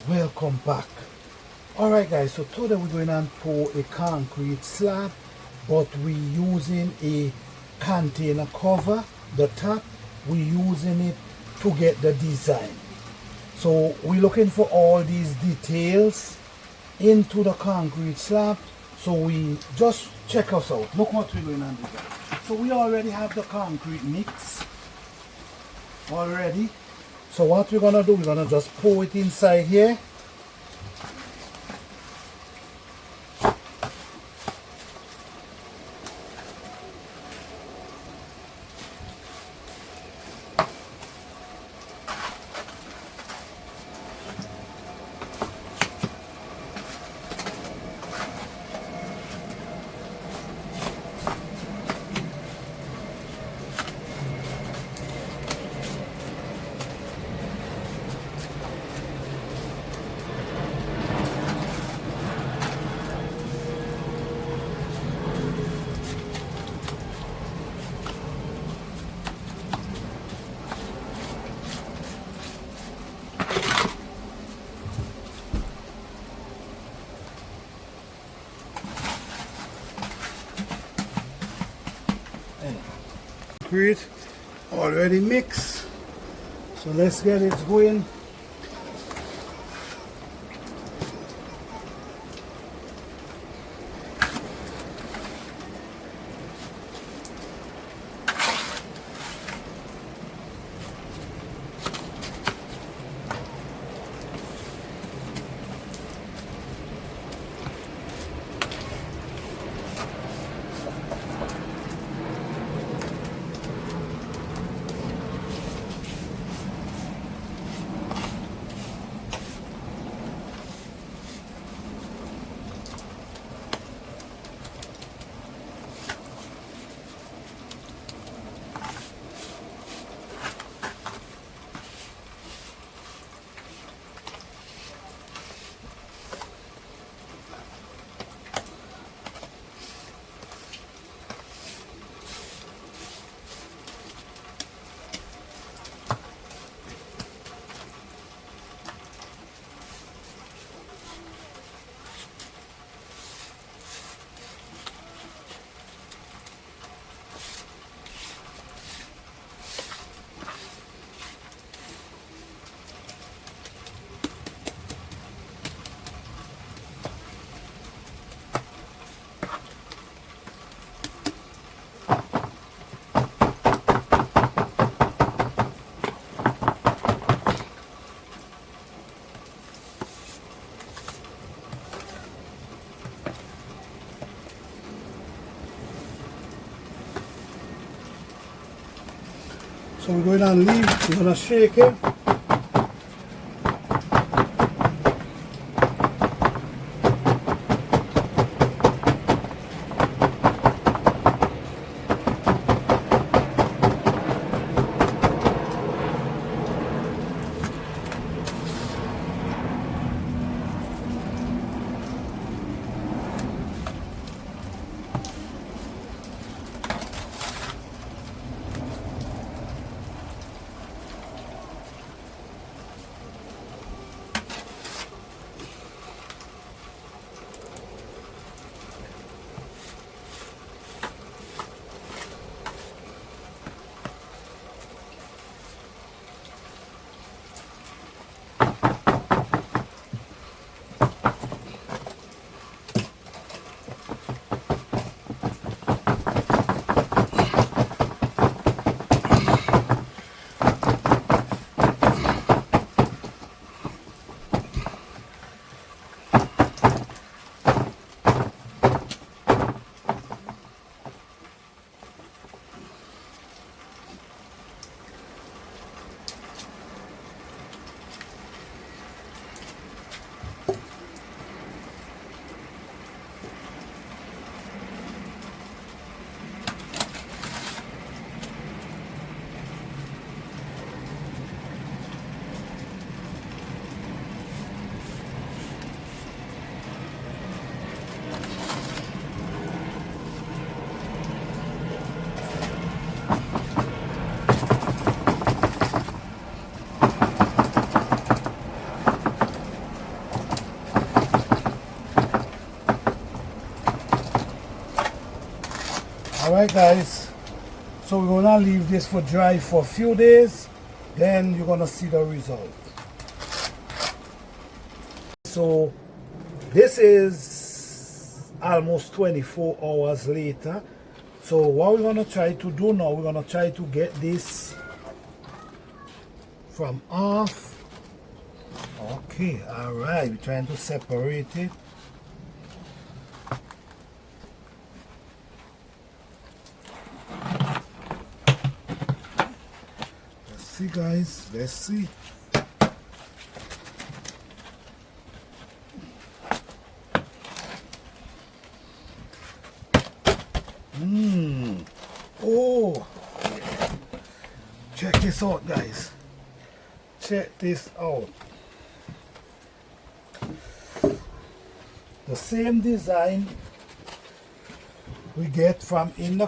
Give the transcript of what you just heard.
Welcome back. Alright guys, so today we're going to pour a concrete slab, but we're using a container cover. The top, we're using it to get the design. So we're looking for all these details into the concrete slab. So we just check us out. Look what we're going to do. So we already have the concrete mix already. So what we're going to do, we're going to just pour it inside here. Concrete already mixed, so let's get it going. So we're going to leave, we're going to shake it. Alright guys, so we're gonna leave this for dry for a few days, then you're gonna see the result. So this is almost 24 hours later. So what we're gonna try to do now, we're gonna try to get this from off. Okay, alright, we're trying to separate it. Let's see guys, let's see. Oh, check this out guys. Check this out. The same design we get from in the